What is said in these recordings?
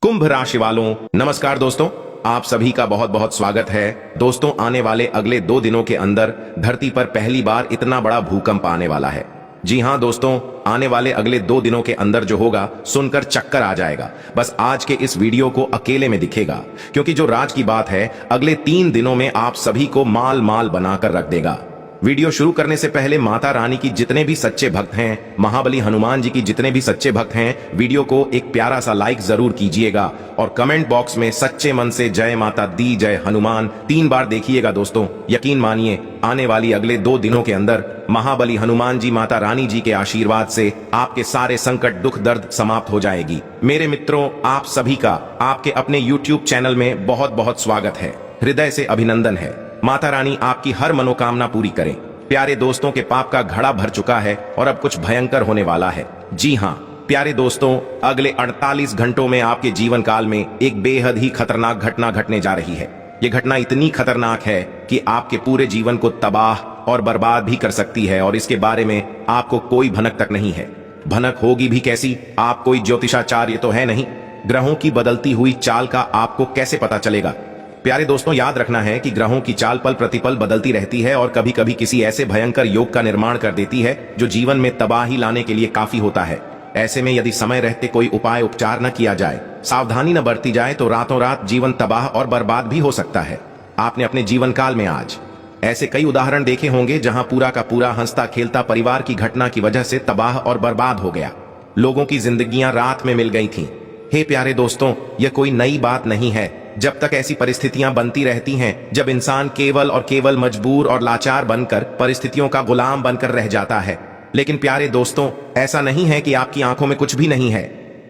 कुंभ राशि वालों, नमस्कार दोस्तों। आप सभी का बहुत बहुत स्वागत है। दोस्तों, आने वाले अगले 2 दिनों के अंदर धरती पर पहली बार इतना बड़ा भूकंप आने वाला है। जी हां दोस्तों, आने वाले अगले 2 दिनों के अंदर जो होगा सुनकर चक्कर आ जाएगा। बस आज के इस वीडियो को अकेले में दिखेगा, क्योंकि जो राज की बात है अगले 3 दिनों में आप सभी को माल माल बनाकर रख देगा। वीडियो शुरू करने से पहले माता रानी की जितने भी सच्चे भक्त हैं, महाबली हनुमान जी की जितने भी सच्चे भक्त हैं, वीडियो को एक प्यारा सा लाइक जरूर कीजिएगा और कमेंट बॉक्स में सच्चे मन से जय माता दी, जय हनुमान 3 बार देखिएगा। दोस्तों, यकीन मानिए आने वाली अगले 2 दिनों के अंदर महाबली हनुमान जी, माता रानी जी के आशीर्वाद से आपके सारे संकट, दुख, दर्द समाप्त हो जाएगी। मेरे मित्रों, आप सभी का आपके अपने YouTube चैनल में बहुत बहुत स्वागत है। हृदय से अभिनंदन है। माता रानी आपकी हर मनोकामना पूरी करें। प्यारे दोस्तों, के पाप का घड़ा भर चुका है और अब कुछ भयंकर होने वाला है। जी हां प्यारे दोस्तों, अगले 48 घंटों में आपके जीवन काल में एक बेहद ही खतरनाक घटना घटने जा रही है। यह घटना इतनी खतरनाक है कि आपके पूरे जीवन को तबाह और बर्बाद भी कर सकती है, और इसके बारे में आपको कोई भनक तक नहीं है। भनक होगी भी कैसी? आप कोई ज्योतिषाचार्य तो है नहीं। ग्रहों की बदलती हुई चाल का आपको कैसे पता चलेगा? प्यारे दोस्तों, याद रखना है कि ग्रहों की चाल पल प्रतिपल बदलती रहती है और कभी कभी किसी ऐसे भयंकर योग का निर्माण कर देती है जो जीवन में तबाही लाने के लिए काफी होता है। ऐसे में यदि समय रहते कोई उपाय उपचार न किया जाए, सावधानी न बरती जाए, तो रातों रात जीवन तबाह और बर्बाद भी हो सकता है। आपने अपने जीवन काल में आज ऐसे कई उदाहरण देखे होंगे जहां पूरा का पूरा हंसता खेलता परिवार की घटना की वजह से तबाह और बर्बाद हो गया। लोगों की जिंदगियां रात में मिल गई थीं। हे प्यारे दोस्तों, यह कोई नई बात नहीं है। जब तक ऐसी परिस्थितियां बनती रहती हैं, जब इंसान केवल और केवल मजबूर और लाचार बनकर परिस्थितियों का गुलाम बनकर रह जाता है। लेकिन प्यारे दोस्तों, ऐसा नहीं है कि आपकी आंखों में कुछ भी नहीं है।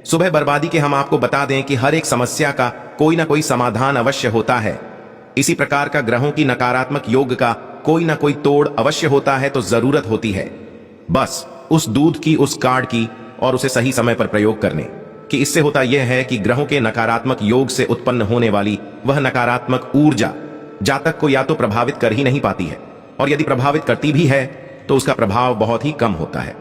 सुबह बर्बादी के हम आपको बता दें कि हर एक समस्या का कोई ना कोई समाधान अवश्य होता है। इसी प्रकार का ग्रहों की नकारात्मक योग का कोई ना कोई तोड़ अवश्य होता है। तो जरूरत होती है बस उस दूध की, उस कार्ड की, और उसे सही समय पर प्रयोग करने कि इससे होता यह है कि ग्रहों के नकारात्मक योग से उत्पन्न होने वाली वह नकारात्मक ऊर्जा जातक को या तो प्रभावित कर ही नहीं पाती है, और यदि प्रभावित करती भी है तो उसका प्रभाव बहुत ही कम होता है,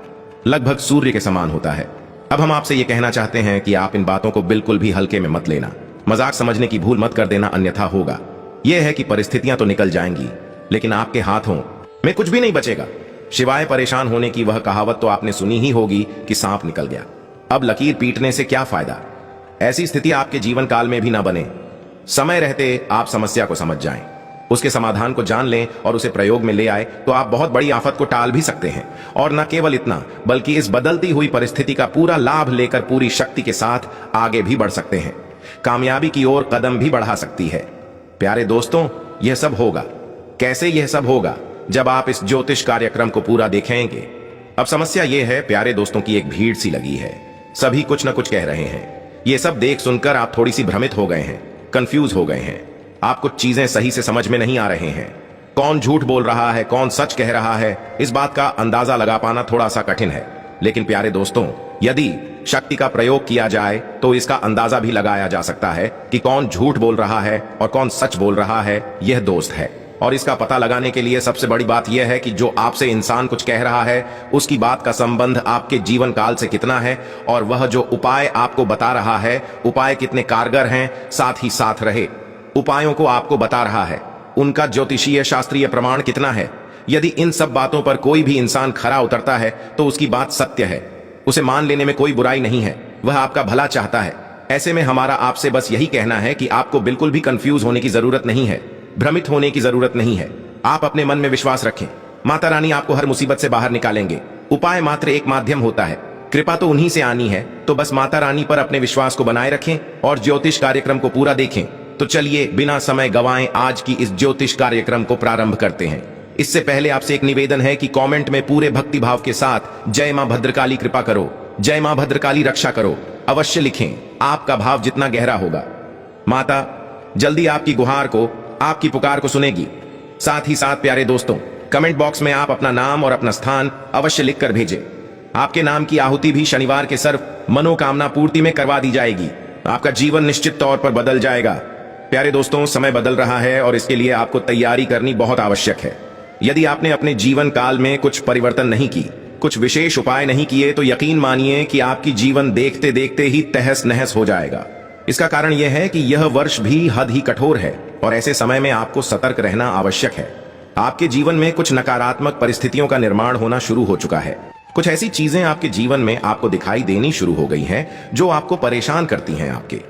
लगभग सूर्य के समान होता है। अब हम आपसे यह कहना चाहते हैं कि आप इन बातों को बिल्कुल भी हल्के में मत लेना, मजाक समझने की भूल मत कर देना, अन्यथा होगा यह है कि परिस्थितियां तो निकल जाएंगी, लेकिन आपके हाथों में कुछ भी नहीं बचेगा सिवाय परेशान होने की। वह कहावत तो आपने सुनी ही होगी कि सांप निकल गया, अब लकीर पीटने से क्या फायदा। ऐसी स्थिति आपके जीवन काल में भी ना बने। समय रहते आप समस्या को समझ जाएं, उसके समाधान को जान लें और उसे प्रयोग में ले आए, तो आप बहुत बड़ी आफत को टाल भी सकते हैं। और न केवल इतना, बल्कि इस बदलती हुई परिस्थिति का पूरा लाभ लेकर पूरी शक्ति के साथ आगे भी बढ़ सकते हैं। कामयाबी की ओर कदम भी बढ़ा सकती है। प्यारे दोस्तों, यह सब होगा कैसे? यह सब होगा जब आप इस ज्योतिष कार्यक्रम को पूरा देखेंगे। अब समस्या यह है प्यारे दोस्तों की एक भीड़ सी लगी है, सभी कुछ न कुछ कह रहे हैं। ये सब देख सुनकर आप थोड़ी सी भ्रमित हो गए हैं, कंफ्यूज हो गए हैं। आप कुछ चीजें सही से समझ में नहीं आ रहे हैं। कौन झूठ बोल रहा है, कौन सच कह रहा है, इस बात का अंदाजा लगा पाना थोड़ा सा कठिन है। लेकिन प्यारे दोस्तों, यदि शक्ति का प्रयोग किया जाए तो इसका अंदाजा भी लगाया जा सकता है कि कौन झूठ बोल रहा है और कौन सच बोल रहा है। यह दोस्त है, और इसका पता लगाने के लिए सबसे बड़ी बात यह है कि जो आपसे इंसान कुछ कह रहा है उसकी बात का संबंध आपके जीवन काल से कितना है, और वह जो उपाय आपको बता रहा है उपाय कितने कारगर हैं, साथ ही साथ रहे उपायों को आपको बता रहा है उनका ज्योतिषीय शास्त्रीय प्रमाण कितना है। यदि इन सब बातों पर कोई भी इंसान खरा उतरता है तो उसकी बात सत्य है, उसे मान लेने में कोई बुराई नहीं है, वह आपका भला चाहता है। ऐसे में हमारा आपसे बस यही कहना है कि आपको बिल्कुल भी कंफ्यूज होने की जरूरत नहीं है, भ्रमित होने की जरूरत नहीं है। आप अपने मन में विश्वास रखें, माता रानी आपको हर मुसीबत से बाहर निकालेंगे। उपाय मात्र एक माध्यम होता है, कृपा तो उन्हीं से आनी है। तो बस माता रानी पर अपने विश्वास को बनाए रखें और ज्योतिष कार्यक्रम को पूरा देखें। तो चलिए बिना समय गंवाए आज की इस ज्योतिष कार्यक्रम को प्रारंभ करते हैं। इससे पहले आपसे एक निवेदन है कि कमेंट में पूरे भक्ति भाव के साथ जय मां भद्रकाली कृपा करो, जय मां भद्रकाली रक्षा करो अवश्य लिखें। आपका भाव जितना गहरा होगा, माता जल्दी आपकी गुहार को, आपकी पुकार को सुनेगी। साथ ही साथ प्यारे दोस्तों, कमेंट बॉक्स में आप अपना नाम और अपना स्थान अवश्य लिखकर भेजें। आपके नाम की आहुति भी शनिवार के सर्व मनोकामना पूर्ति में करवा दी जाएगी। आपका जीवन निश्चित तौर पर बदल जाएगा। प्यारे दोस्तों, समय बदल रहा है और इसके लिए आपको तैयारी करनी बहुत आवश्यक है। यदि आपने अपने जीवन काल में कुछ परिवर्तन नहीं की, कुछ विशेष उपाय नहीं किए, तो यकीन मानिए कि आपकी जीवन देखते देखते ही तहस नहस हो जाएगा। इसका कारण यह है कि यह वर्ष भी हद ही कठोर है और ऐसे समय में आपको सतर्क रहना आवश्यक है। आपके जीवन में कुछ नकारात्मक परिस्थितियों का निर्माण होना शुरू हो चुका है। कुछ ऐसी चीजें आपके जीवन में आपको दिखाई देनी शुरू हो गई हैं जो आपको परेशान करती हैं। आपके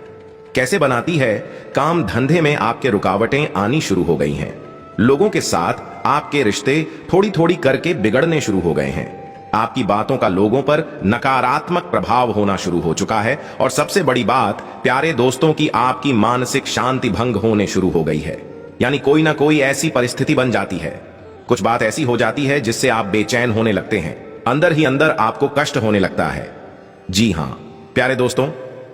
कैसे बनाती है, काम धंधे में आपके रुकावटें आनी शुरू हो गई हैं। लोगों के साथ आपके रिश्ते थोड़ी थोड़ी करके बिगड़ने शुरू हो गए हैं। आपकी बातों का लोगों पर नकारात्मक प्रभाव होना शुरू हो चुका है और सबसे बड़ी बात, प्यारे दोस्तों, की आपकी मानसिक शांति भंग होने शुरू हो गई है। यानी कोई ना कोई ऐसी परिस्थिति बन जाती है, कुछ बात ऐसी हो जाती है जिससे आप बेचैन होने लगते हैं। अंदर ही अंदर आपको कष्ट होने लगता है। जी हां प्यारे दोस्तों,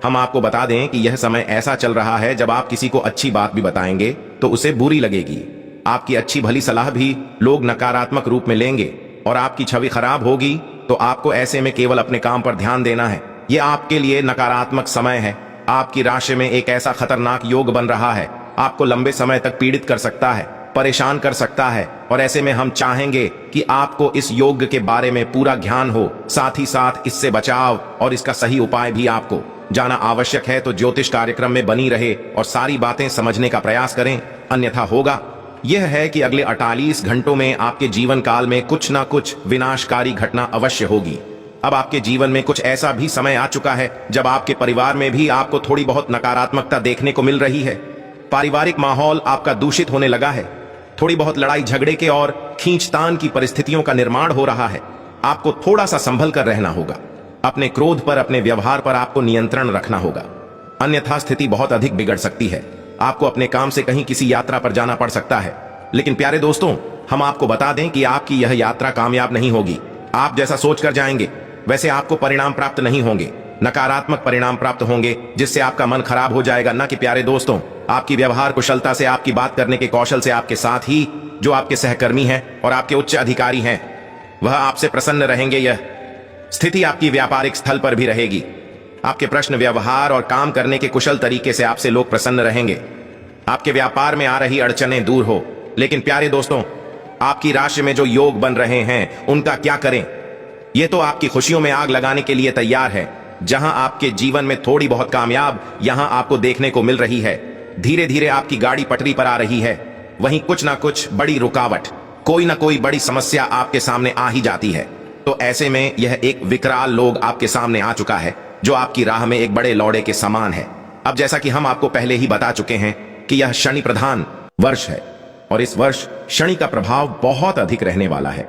हम आपको बता दें कि यह समय ऐसा चल रहा है जब आप किसी को अच्छी बात भी बताएंगे तो उसे बुरी लगेगी। आपकी अच्छी भली सलाह भी लोग नकारात्मक रूप में लेंगे और आपकी छवि खराब होगी। तो आपको ऐसे में केवल अपने काम पर ध्यान देना है। यह आपके लिए नकारात्मक समय है। आपकी राशि में एक ऐसा खतरनाक योग बन रहा है, आपको लंबे समय तक पीड़ित कर सकता है, परेशान कर सकता है। और ऐसे में हम चाहेंगे कि आपको इस योग के बारे में पूरा ज्ञान हो, साथ ही साथ इससे बचाव और इसका सही उपाय भी आपको जाना आवश्यक है। तो ज्योतिष कार्यक्रम में बनी रहे और सारी बातें समझने का प्रयास करें, अन्यथा होगा यह है कि अगले 48 घंटों में आपके जीवन काल में कुछ ना कुछ विनाशकारी घटना अवश्य होगी। अब आपके जीवन में कुछ ऐसा भी समय आ चुका है जब आपके परिवार में भी आपको थोड़ी बहुत नकारात्मकता देखने को मिल रही है। पारिवारिक माहौल आपका दूषित होने लगा है। थोड़ी बहुत लड़ाई झगड़े के और खींचतान की परिस्थितियों का निर्माण हो रहा है। आपको थोड़ा सा संभल कर रहना होगा। अपने क्रोध पर, अपने व्यवहार पर आपको नियंत्रण रखना होगा, अन्यथा स्थिति बहुत अधिक बिगड़ सकती है। आपको अपने काम से कहीं किसी यात्रा पर जाना पड़ सकता है। लेकिन प्यारे दोस्तों, हम आपको बता दें कि आपकी यह यात्रा कामयाब नहीं होगी। आप जैसा सोचकर जाएंगे वैसे आपको परिणाम प्राप्त नहीं होंगे। नकारात्मक परिणाम प्राप्त होंगे जिससे आपका मन खराब हो जाएगा। ना कि प्यारे दोस्तों, आपकी व्यवहार कुशलता से, आपकी बात करने के कौशल से आपके साथ ही जो आपके सहकर्मी हैं और आपके उच्च अधिकारी हैं वह आपसे प्रसन्न रहेंगे। यह स्थिति आपकी व्यापारिक स्थल पर भी रहेगी। आपके प्रश्न, व्यवहार और काम करने के कुशल तरीके से आपसे लोग प्रसन्न रहेंगे। आपके व्यापार में आ रही अड़चनें दूर हो। लेकिन प्यारे दोस्तों, आपकी राशि में जो योग बन रहे हैं उनका क्या करें? यह तो आपकी खुशियों में आग लगाने के लिए तैयार है। जहां आपके जीवन में थोड़ी बहुत कामयाब यहां आपको देखने को मिल रही है, धीरे धीरे आपकी गाड़ी पटरी पर आ रही है, वहीं कुछ ना कुछ बड़ी रुकावट, कोई ना कोई बड़ी समस्या आपके सामने आ ही जाती है। तो ऐसे में यह एक विकराल लोग आपके सामने आ चुका है जो आपकी राह में एक बड़े लौड़े के समान है। अब जैसा कि हम आपको पहले ही बता चुके हैं कि यह शनि प्रधान वर्ष है और इस वर्ष शनि का प्रभाव बहुत अधिक रहने वाला है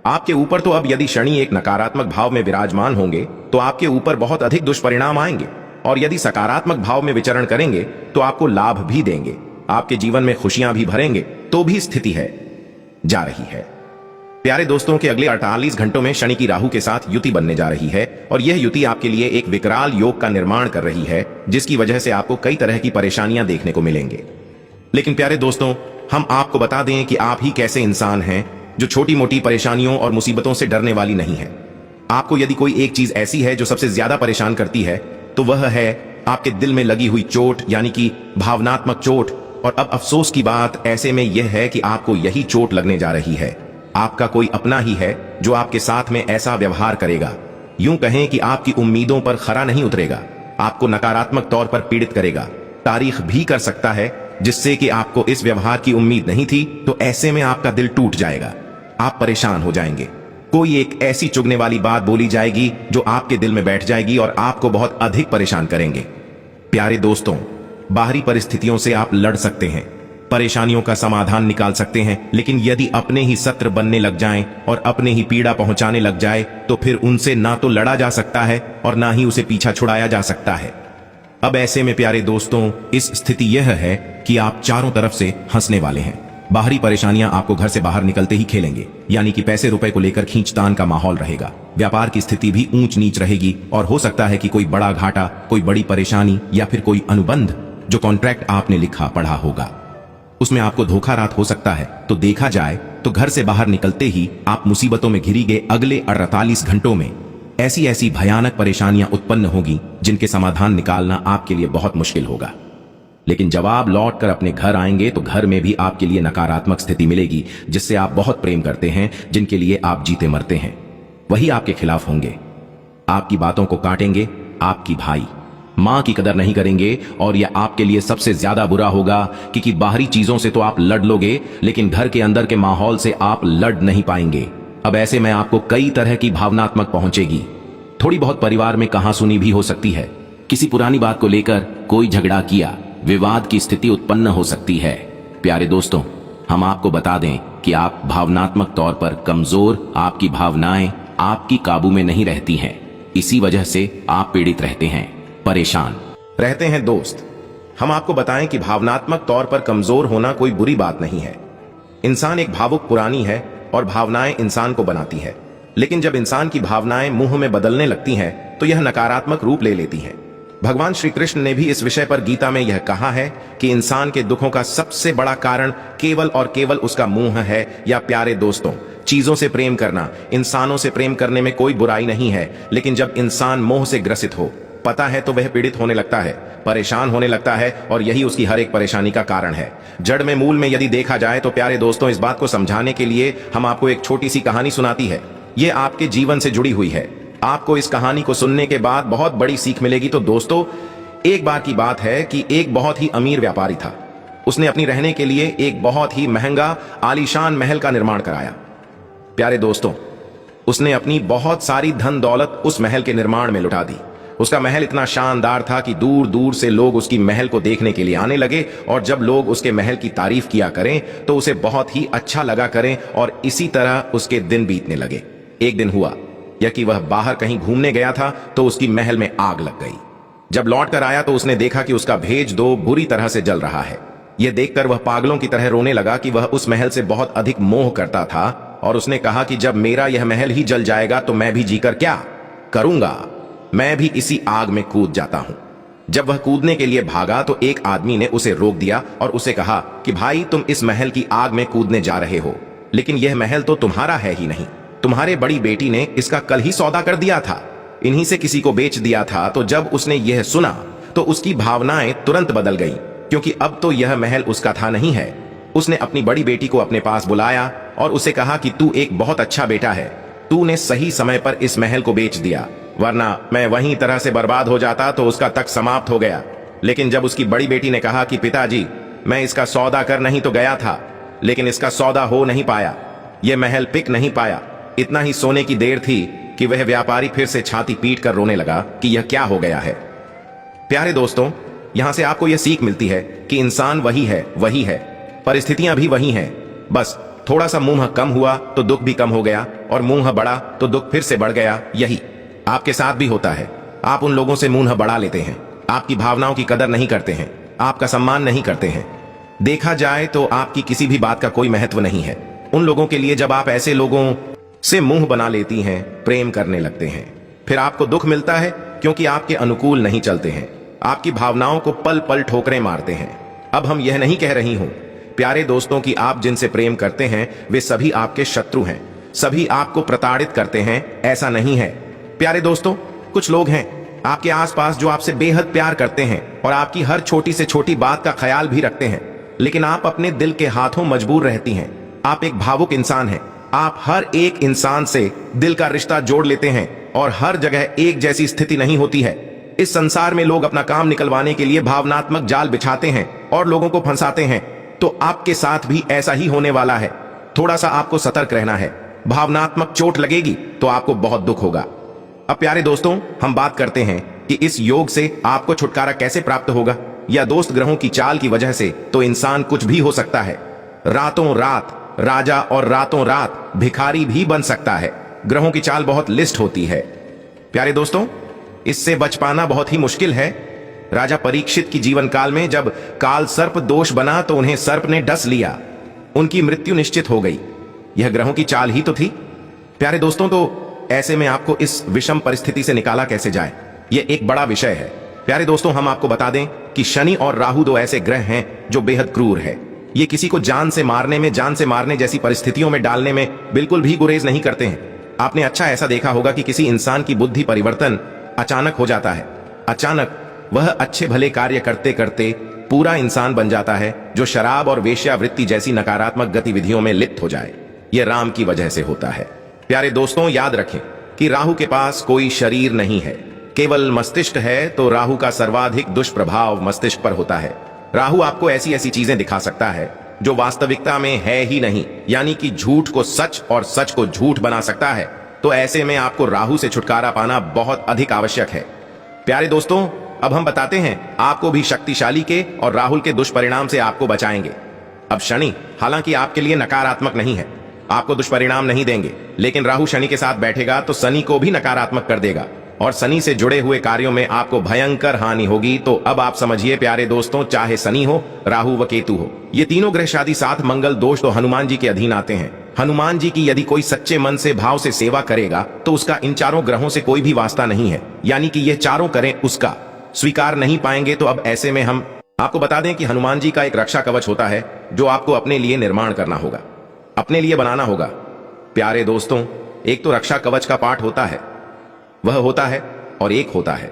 आपके ऊपर। तो अब यदि शनि एक नकारात्मक भाव में विराजमान होंगे तो आपके ऊपर बहुत अधिक दुष्परिणाम आएंगे, और यदि सकारात्मक भाव में विचरण करेंगे तो आपको लाभ भी देंगे, आपके जीवन में खुशियां भी भरेंगे। तो भी स्थिति है जा रही है प्यारे दोस्तों के अगले 48 घंटों में शनि की राहु के साथ युति बनने जा रही है और यह युति आपके लिए एक विकराल योग का निर्माण कर रही है जिसकी वजह से आपको कई तरह की परेशानियां देखने को मिलेंगे। लेकिन प्यारे दोस्तों, हम आपको बता दें कि आप ही कैसे इंसान हैं जो छोटी मोटी परेशानियों और मुसीबतों से डरने वाली नहीं है। आपको यदि कोई एक चीज ऐसी है जो सबसे ज्यादा परेशान करती है तो वह है आपके दिल में लगी हुई चोट, यानी कि भावनात्मक चोट। और अब अफसोस की बात ऐसे में यह है कि आपको यही चोट लगने जा रही है। आपका कोई अपना ही है जो आपके साथ में ऐसा व्यवहार करेगा, यूं कहें कि आपकी उम्मीदों पर खरा नहीं उतरेगा, आपको नकारात्मक तौर पर पीड़ित करेगा, तारीख भी कर सकता है जिससे कि आपको इस व्यवहार की उम्मीद नहीं थी। तो ऐसे में आपका दिल टूट जाएगा, आप परेशान हो जाएंगे। कोई एक ऐसी चुभने वाली बात बोली जाएगी जो आपके दिल में बैठ जाएगी और आपको बहुत अधिक परेशान करेंगे। प्यारे दोस्तों, बाहरी परिस्थितियों से आप लड़ सकते हैं, परेशानियों का समाधान निकाल सकते हैं, लेकिन यदि अपने ही शत्रु बनने लग जाएं और अपने ही पीड़ा पहुंचाने लग जाए तो फिर उनसे ना तो लड़ा जा सकता है और ना ही उसे पीछा छुड़ाया जा सकता है। अब ऐसे में प्यारे दोस्तों, इस स्थिति यह है कि आप चारों तरफ से हंसने वाले हैं। बाहरी परेशानियां आपको घर से बाहर निकलते ही खेलेंगे, यानी कि पैसे रुपए को लेकर खींचतान का माहौल रहेगा। व्यापार की स्थिति भी ऊंच नीच रहेगी और हो सकता है कि कोई बड़ा घाटा, कोई बड़ी परेशानी या फिर कोई अनुबंध जो कॉन्ट्रैक्ट आपने लिखा पढ़ा होगा उसमें आपको धोखा रात हो सकता है। तो देखा जाए तो घर से बाहर निकलते ही आप मुसीबतों में घिरी गए। अगले 48 घंटों में ऐसी ऐसी भयानक परेशानियां उत्पन्न होगी जिनके समाधान निकालना आपके लिए बहुत मुश्किल होगा। लेकिन जब आप लौट कर अपने घर आएंगे तो घर में भी आपके लिए नकारात्मक स्थिति मिलेगी, जिससे आप बहुत प्रेम करते हैं, जिनके लिए आप जीते मरते हैं, वही आपके खिलाफ होंगे। आपकी बातों को काटेंगे आपकी भाई, माँ की कदर नहीं करेंगे और यह आपके लिए सबसे ज्यादा बुरा होगा क्योंकि बाहरी चीजों से तो आप लड़ लोगे लेकिन घर के अंदर के माहौल से आप लड़ नहीं पाएंगे। अब ऐसे में आपको कई तरह की भावनात्मक पहुंचेगी। थोड़ी बहुत परिवार में कहां सुनी भी हो सकती है। किसी पुरानी बात को लेकर कोई झगड़ा किया, विवाद की स्थिति उत्पन्न हो सकती है। प्यारे दोस्तों, हम आपको बता दें कि आप भावनात्मक तौर पर कमजोर, आपकी भावनाएं आपकी काबू में नहीं रहती हैं। इसी वजह से आप पीड़ित रहते हैं, परेशान रहते हैं। दोस्त, हम आपको बताएं कि भावनात्मक तौर पर कमजोर होना कोई बुरी बात नहीं है। इंसान एक भावुक प्राणी है और भावनाएं इंसान को बनाती है। लेकिन जब इंसान की भावनाएं मुंह में बदलने लगती हैं तो यह नकारात्मक रूप ले लेती हैं। भगवान श्री कृष्ण ने भी इस विषय पर गीता में यह कहा है कि इंसान के दुखों का सबसे बड़ा कारण केवल और केवल उसका मुंह है। या प्यारे दोस्तों, चीजों से प्रेम करना, इंसानों से प्रेम करने में कोई बुराई नहीं है, लेकिन जब इंसान मोह से ग्रसित हो, पता है तो वह पीड़ित होने लगता है, परेशान होने लगता है और यही उसकी हर एक परेशानी का कारण है। जड़ में मूल में यदि देखा जाए तो प्यारे दोस्तों, इस बात को समझाने के लिए हम आपको एक छोटी सी कहानी सुनाती है। ये आपके जीवन से जुड़ी हुई है। आपको इस कहानी को सुनने के बाद बहुत बड़ी सीख मिलेगी। तो दोस्तों, एक बार की बात है कि एक बहुत ही अमीर व्यापारी था। उसने अपनी रहने के लिए एक बहुत ही महंगा आलीशान महल का निर्माण कराया। प्यारे दोस्तों, उसने अपनी बहुत सारी धन दौलत उस महल के निर्माण में लुटा दी। उसका महल इतना शानदार था कि दूर दूर से लोग उसकी महल को देखने के लिए आने लगे और जब लोग उसके महल की तारीफ किया करें तो उसे बहुत ही अच्छा लगा करें और इसी तरह उसके दिन बीतने लगे। एक दिन हुआ या कि वह बाहर कहीं घूमने गया था तो उसकी महल में आग लग गई। जब लौट कर आया तो उसने देखा कि उसका भेज दो बुरी तरह से जल रहा है। यह देखकर वह पागलों की तरह रोने लगा कि वह उस महल से बहुत अधिक मोह करता था और उसने कहा कि जब मेरा यह महल ही जल जाएगा तो मैं भी जीकर क्या करूंगा, मैं भी इसी आग में कूद जाता हूं। जब वह कूदने के लिए भागा तो एक आदमी ने उसे रोक दिया और उसे कहा कि भाई, तुम इस महल की आग में कूदने जा रहे हो, लेकिन यह महल तो तुम्हारा है ही नहीं। तुम्हारे बड़ी बेटी ने इसका कल ही सौदा कर दिया था, इन्हीं से किसी को बेच दिया था। तो जब उसने यह सुना तो उसकी भावनाएं तुरंत बदल गई, क्योंकि अब तो यह महल उसका था नहीं है। उसने अपनी बड़ी बेटी को अपने पास बुलाया और उसे कहा कि तू एक बहुत अच्छा बेटा है, तूने सही समय पर इस महल को बेच दिया, वरना मैं वहीं तरह से बर्बाद हो जाता तो उसका तक समाप्त हो गया। लेकिन जब उसकी बड़ी बेटी ने कहा कि पिताजी, मैं इसका सौदा कर नहीं तो गया था, लेकिन इसका सौदा हो नहीं पाया, यह महल पिक नहीं पाया। इतना ही सोने की देर थी कि वह व्यापारी फिर से छाती पीट कर रोने लगा कि यह क्या हो गया है। प्यारे दोस्तों, यहां से आपको यह सीख मिलती है कि इंसान वही है, परिस्थितियां भी वही हैं। बस थोड़ा सा मुंह कम हुआ तो दुख भी कम हो गया और मुंह बढ़ा तो दुख फिर से बढ़ गया। यही आपके साथ भी होता है। आप उन लोगों से मुंह बढ़ा लेते हैं, आपकी भावनाओं की कदर नहीं करते हैं, आपका सम्मान नहीं करते हैं। देखा जाए तो आपकी किसी भी बात का कोई महत्व नहीं है उन लोगों के लिए। जब आप ऐसे लोगों से मुंह बना लेती हैं, प्रेम करने लगते हैं, फिर आपको दुख मिलता है क्योंकि आपके अनुकूल नहीं चलते हैं, आपकी भावनाओं को पल पल ठोकरें मारते हैं। अब हम यह नहीं कह रही हूं प्यारे दोस्तों कि आप जिनसे प्रेम करते हैं वे सभी आपके शत्रु हैं, सभी आपको प्रताड़ित करते हैं, ऐसा नहीं है। प्यारे दोस्तों, कुछ लोग हैं आपके आसपास जो आपसे बेहद प्यार करते हैं और आपकी हर छोटी से छोटी बात का ख्याल भी रखते हैं, लेकिन आप अपने दिल के हाथों मजबूर रहती हैं। आप एक भावुक इंसान हैं, आप हर एक इंसान से दिल का रिश्ता जोड़ लेते हैं और हर जगह एक जैसी स्थिति नहीं होती है। इस संसार में लोग अपना काम निकलवाने के लिए भावनात्मक जाल बिछाते हैं और लोगों को फंसाते हैं, तो आपके साथ भी ऐसा ही होने वाला है। थोड़ा सा आपको सतर्क रहना है, भावनात्मक चोट लगेगी तो आपको बहुत दुख होगा। अब प्यारे दोस्तों, हम बात करते हैं कि इस योग से आपको छुटकारा कैसे प्राप्त होगा। या दोस्त ग्रहों की चाल की वजह से तो इंसान कुछ भी हो सकता है, रातों रात राजा और रातों रात भिखारी भी बन सकता है। ग्रहों की चाल बहुत लिस्ट होती है। प्यारे दोस्तों, इससे बच पाना बहुत ही मुश्किल है। राजा परीक्षित की जीवन काल में जब काल सर्प दोष बना तो उन्हें सर्प ने डस लिया, उनकी मृत्यु निश्चित हो गई। यह ग्रहों की चाल ही तो थी। प्यारे दोस्तों, तो ऐसे में आपको इस विषम परिस्थिति से निकाला कैसे जाए, यह एक बड़ा विषय है। प्यारे दोस्तों, हम आपको बता दें कि शनि और राहु दो ऐसे ग्रह हैं जो बेहद क्रूर है। ये किसी को जान से मारने जैसी परिस्थितियों में डालने में बिल्कुल भी गुरेज नहीं करते हैं। आपने अच्छा ऐसा देखा होगा कि किसी इंसान की बुद्धि परिवर्तन अचानक हो जाता है। अचानक वह अच्छे भले कार्य करते करते पूरा इंसान बन जाता है जो शराब और वेश्यावृत्ति जैसी नकारात्मक गतिविधियों में लिप्त हो जाए। यह राम की वजह से होता है। प्यारे दोस्तों, याद रखें कि राहु के पास कोई शरीर नहीं है, केवल मस्तिष्क है तो राहु का सर्वाधिक दुष्प्रभाव मस्तिष्क पर होता है। राहु आपको ऐसी ऐसी चीजें दिखा सकता है जो वास्तविकता में है ही नहीं, यानी कि झूठ को सच और सच को झूठ बना सकता है। तो ऐसे में आपको राहु से छुटकारा पाना बहुत अधिक आवश्यक है। प्यारे दोस्तों, अब हम बताते हैं आपको भी शक्तिशाली के और राहुल के दुष्परिणाम से आपको बचाएंगे। अब शनि हालांकि आपके लिए नकारात्मक नहीं है, आपको दुष्परिणाम नहीं देंगे, लेकिन राहु शनि के साथ बैठेगा तो शनि को भी नकारात्मक कर देगा और शनि से जुड़े हुए कार्यों में आपको भयंकर हानि होगी। तो अब आप समझिए प्यारे दोस्तों, चाहे शनि हो, राहु व केतु हो, ये तीनों ग्रह शादी साथ मंगल दोष तो हनुमान जी के अधीन आते हैं। हनुमान जी की यदि कोई सच्चे मन से भाव से सेवा करेगा तो उसका इन चारों ग्रहों से कोई भी वास्ता नहीं है, यानी कि ये चारों करें उसका स्वीकार नहीं पाएंगे। तो अब ऐसे में हम आपको बता दें कि हनुमान जी का एक रक्षा कवच होता है जो आपको अपने लिए निर्माण करना होगा, अपने लिए बनाना होगा। प्यारे दोस्तों, एक तो रक्षा कवच का पाठ होता है, वह होता है, और एक होता है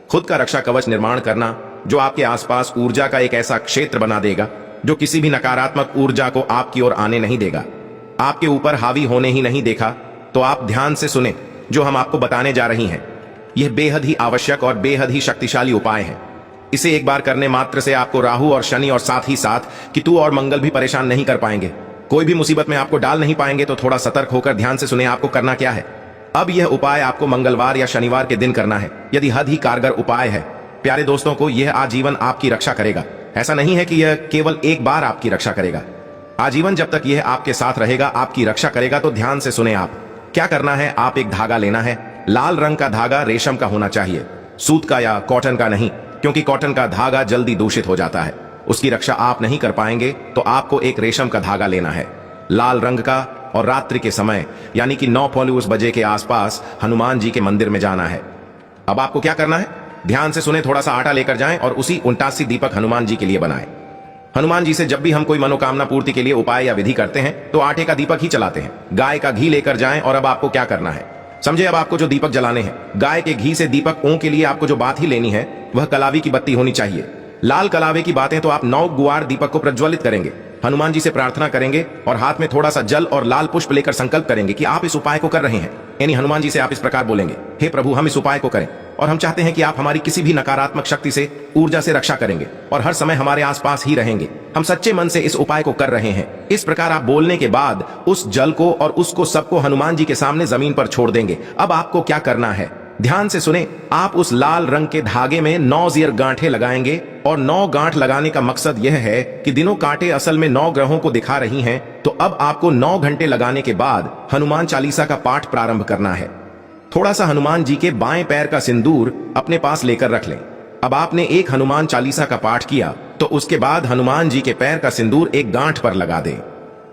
खुद का रक्षा कवच निर्माण करना, जो आपके आसपास ऊर्जा का एक ऐसा क्षेत्र बना देगा जो किसी भी नकारात्मक ऊर्जा को आपकी ओर आने नहीं देगा, आपके ऊपर हावी होने ही नहीं देखा। तो आप ध्यान से सुने जो हम आपको बताने जा रही हैं। यह बेहद ही आवश्यक और बेहद ही शक्तिशाली उपाय है। इसे एक बार करने मात्र से आपको राहु और शनि और साथ ही साथ केतु और मंगल भी परेशान नहीं कर पाएंगे, कोई भी मुसीबत में आपको डाल नहीं पाएंगे। तो थोड़ा सतर्क होकर ध्यान से सुने आपको करना क्या है। अब यह उपाय आपको मंगलवार या शनिवार के दिन करना है, यदि हद ही कारगर उपाय है। प्यारे दोस्तों को यह आजीवन आपकी रक्षा करेगा। ऐसा नहीं है कि यह केवल एक बार आपकी रक्षा करेगा, आजीवन जब तक यह आपके साथ रहेगा आपकी रक्षा करेगा। तो ध्यान से सुने आप क्या करना है। आप एक धागा लेना है, लाल रंग का धागा, रेशम का होना चाहिए, सूत का या कॉटन का नहीं, क्योंकि कॉटन का धागा जल्दी दूषित हो जाता है, उसकी रक्षा आप नहीं कर पाएंगे। तो आपको एक रेशम का धागा लेना है, लाल रंग का, और रात्रि के समय यानी कि 9:45 बजे के आसपास हनुमान जी के मंदिर में जाना है। अब आपको क्या करना है, ध्यान से सुने, थोड़ा सा आटा लेकर जाएं और उसी 79 दीपक हनुमान जी के लिए बनाएं। हनुमान जी से जब भी हम कोई मनोकामना पूर्ति के लिए उपाय या विधि करते हैं तो आटे का दीपक ही चलाते हैं। गाय का घी लेकर जाएं। और अब आपको क्या करना है समझे। अब आपको जो दीपक जलाने हैं, गाय के घी से दीपक ओं के लिए आपको जो बात ही लेनी है वह कलावी की बत्ती होनी चाहिए। लाल कलावे की बातें तो आप 9 गुआर दीपक को प्रज्वलित करेंगे, हनुमान जी से प्रार्थना करेंगे और हाथ में थोड़ा सा जल और लाल पुष्प लेकर संकल्प करेंगे कि आप इस उपाय को कर रहे हैं। यानी हनुमान जी से आप इस प्रकार बोलेंगे, हे प्रभु, हम इस उपाय को करें और हम चाहते हैं कि आप हमारी किसी भी नकारात्मक शक्ति से, ऊर्जा से रक्षा करेंगे और हर समय हमारे आसपास ही रहेंगे। हम सच्चे मन से इस उपाय को कर रहे हैं। इस प्रकार आप बोलने के बाद उस जल को और उसको सबको हनुमान जी के सामने जमीन पर छोड़ देंगे। अब आपको क्या करना है, ध्यान से सुने। आप उस लाल रंग के धागे में 9 ज़ेर गांठें लगाएंगे और 9 गांठ लगाने का मकसद यह है कि दिनों कांटे असल में 9 ग्रहों को दिखा रही हैं। तो अब आपको 9 घंटे लगाने के बाद हनुमान चालीसा का पाठ प्रारंभ करना है। थोड़ा सा हनुमान जी के बाएं पैर का सिंदूर अपने पास लेकर रख लें। अब आपने एक हनुमान चालीसा का पाठ किया तो उसके बाद हनुमान जी के पैर का सिंदूर एक गांठ पर लगा दें।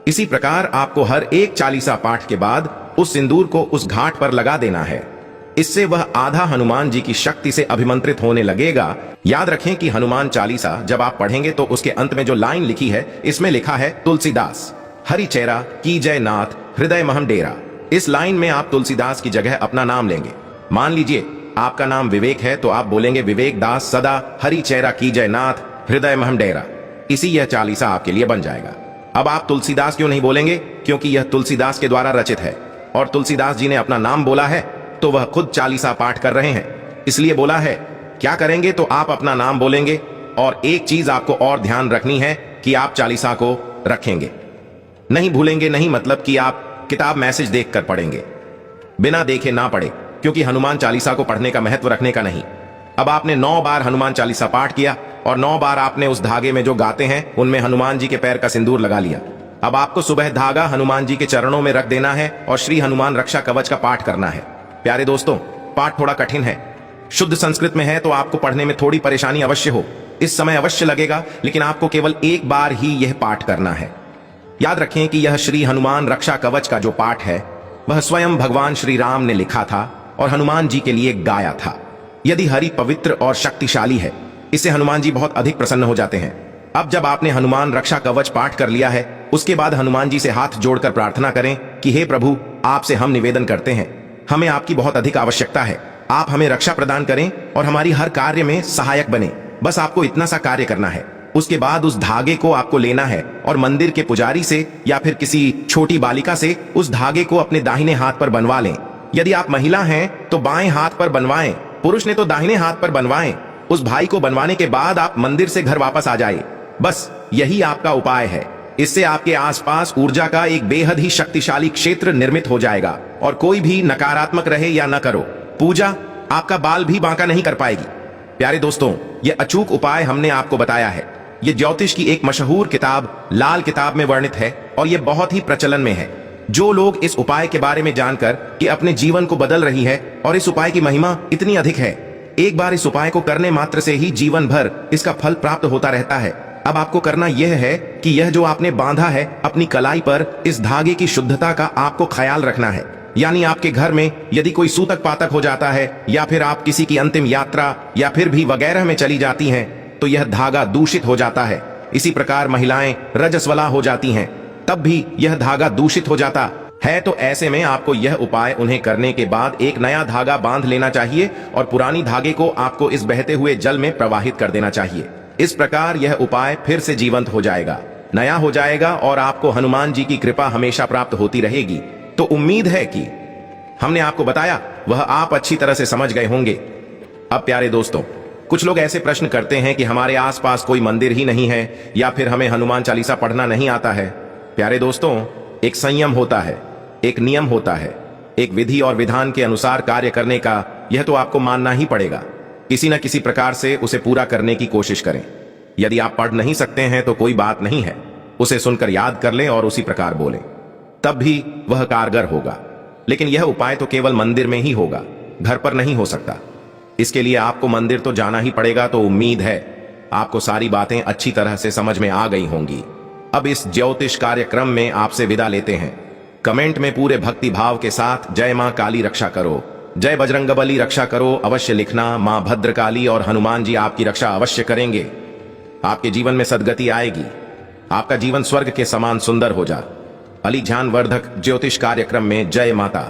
इसी प्रकार आपको हर एक चालीसा पाठ के बाद उस सिंदूर को उस घाट पर लगा देना है। इससे वह आधा हनुमान जी की शक्ति से अभिमंत्रित होने लगेगा। याद रखें कि हनुमान चालीसा जब आप पढ़ेंगे तो उसके अंत में जो लाइन लिखी है, इसमें लिखा है तुलसीदास हरि चेरा की जय नाथ हृदय महम डेरा। इस लाइन में आप तुलसीदास की जगह अपना नाम लेंगे। मान लीजिए आपका नाम विवेक है तो आप बोलेंगे विवेक दास सदा हरि चेरा की जय नाथ हृदय महम डेरा। इसी यह चालीसा आपके लिए बन जाएगा। अब आप तुलसीदास क्यों नहीं बोलेंगे, क्योंकि यह तुलसीदास के द्वारा रचित है और तुलसीदास जी ने अपना नाम बोला है तो वह खुद चालीसा पाठ कर रहे हैं, इसलिए बोला है। क्या करेंगे तो आप अपना नाम बोलेंगे और एक चीज आपको और ध्यान रखनी है कि आप चालीसा को रखेंगे, नहीं भूलेंगे। नहीं मतलब कि आप किताब मैसेज देखकर पढ़ेंगे, बिना देखे ना पढ़े, क्योंकि हनुमान चालीसा को पढ़ने का महत्व रखने का नहीं। अब आपने 9 बार हनुमान चालीसा पाठ किया और 9 बार आपने उस धागे में जो गाते हैं उनमें हनुमान जी के पैर का सिंदूर लगा लिया। अब आपको सुबह धागा हनुमान जी के चरणों में रख देना है और श्री हनुमान रक्षा कवच का पाठ करना है। प्यारे दोस्तों, पाठ थोड़ा कठिन है, शुद्ध संस्कृत में है तो आपको पढ़ने में थोड़ी परेशानी अवश्य हो, इस समय अवश्य लगेगा, लेकिन आपको केवल एक बार ही यह पाठ करना है। याद रखें कि यह श्री हनुमान रक्षा कवच का जो पाठ है वह स्वयं भगवान श्री राम ने लिखा था और हनुमान जी के लिए गाया था। यदि हरि पवित्र और शक्तिशाली है, इससे हनुमान जी बहुत अधिक प्रसन्न हो जाते हैं। अब जब आपने हनुमान रक्षा कवच पाठ कर लिया है, उसके बाद हनुमान जी से हाथ जोड़कर प्रार्थना करें कि हे प्रभु, आपसे हम निवेदन करते हैं, हमें आपकी बहुत अधिक आवश्यकता है, आप हमें रक्षा प्रदान करें और हमारी हर कार्य में सहायक बने। बस आपको इतना सा कार्य करना है। उसके बाद उस धागे को आपको लेना है और मंदिर के पुजारी से या फिर किसी छोटी बालिका से उस धागे को अपने दाहिने हाथ पर बनवा लें। यदि आप महिला हैं तो बाएं हाथ पर बनवाएं पुरुष ने तो दाहिने हाथ पर बनवाएं, उस भाई को बनवाने के बाद आप मंदिर से घर वापस आ जाए। बस यही आपका उपाय है। इससे आपके आसपास ऊर्जा का एक बेहद ही शक्तिशाली क्षेत्र निर्मित हो जाएगा और कोई भी नकारात्मक रहे या न करो, पूजा आपका बाल भी बांका नहीं कर पाएगी। प्यारे दोस्तों, यह अचूक उपाय हमने आपको बताया है। यह ज्योतिष की एक मशहूर किताब लाल किताब में वर्णित है और यह बहुत ही प्रचलन में है। जो लोग इस उपाय के बारे में जानकर कि अपने जीवन को बदल रही है और इस उपाय की महिमा इतनी अधिक है, एक बार इस उपाय को करने मात्र से ही जीवन भर इसका फल प्राप्त होता रहता है। अब आपको करना यह है कि यह जो आपने बांधा है अपनी कलाई पर, इस धागे की शुद्धता का आपको ख्याल रखना है। यानी आपके घर में यदि कोई सूतक पातक हो जाता है या फिर आप किसी की अंतिम यात्रा या फिर भी वगैरह में चली जाती हैं, तो यह धागा दूषित हो जाता है। इसी प्रकार महिलाएं रजस्वला हो जाती हैं, तब भी यह धागा दूषित हो जाता है। तो ऐसे में आपको यह उपाय उन्हें करने के बाद एक नया धागा बांध लेना चाहिए और पुरानी धागे को आपको इस बहते हुए जल में प्रवाहित कर देना चाहिए। इस प्रकार यह उपाय फिर से जीवंत हो जाएगा, नया हो जाएगा और आपको हनुमान जी की कृपा हमेशा प्राप्त होती रहेगी। तो उम्मीद है कि हमने आपको बताया वह आप अच्छी तरह से समझ गए होंगे। अब प्यारे दोस्तों, कुछ लोग ऐसे प्रश्न करते हैं कि हमारे आसपास कोई मंदिर ही नहीं है या फिर हमें हनुमान चालीसा पढ़ना नहीं आता है। प्यारे दोस्तों, एक संयम होता है, एक नियम होता है, एक विधि और विधान के अनुसार कार्य करने का, यह तो आपको मानना ही पड़ेगा। किसी न किसी प्रकार से उसे पूरा करने की कोशिश करें। यदि आप पढ़ नहीं सकते हैं तो कोई बात नहीं है, उसे सुनकर याद कर लें और उसी प्रकार बोलें, तब भी वह कारगर होगा। लेकिन यह उपाय तो केवल मंदिर में ही होगा, घर पर नहीं हो सकता। इसके लिए आपको मंदिर तो जाना ही पड़ेगा। तो उम्मीद है आपको सारी बातें अच्छी तरह से समझ में आ गई होंगी। अब इस ज्योतिष कार्यक्रम में आपसे विदा लेते हैं। कमेंट में पूरे भक्ति भाव के साथ जय मां काली रक्षा करो, जय बजरंगबली रक्षा करो अवश्य लिखना। मां भद्रकाली और हनुमान जी आपकी रक्षा अवश्य करेंगे। आपके जीवन में सद्गति आएगी, आपका जीवन स्वर्ग के समान सुंदर हो जा। अली ध्यान वर्धक ज्योतिष कार्यक्रम में जय माता।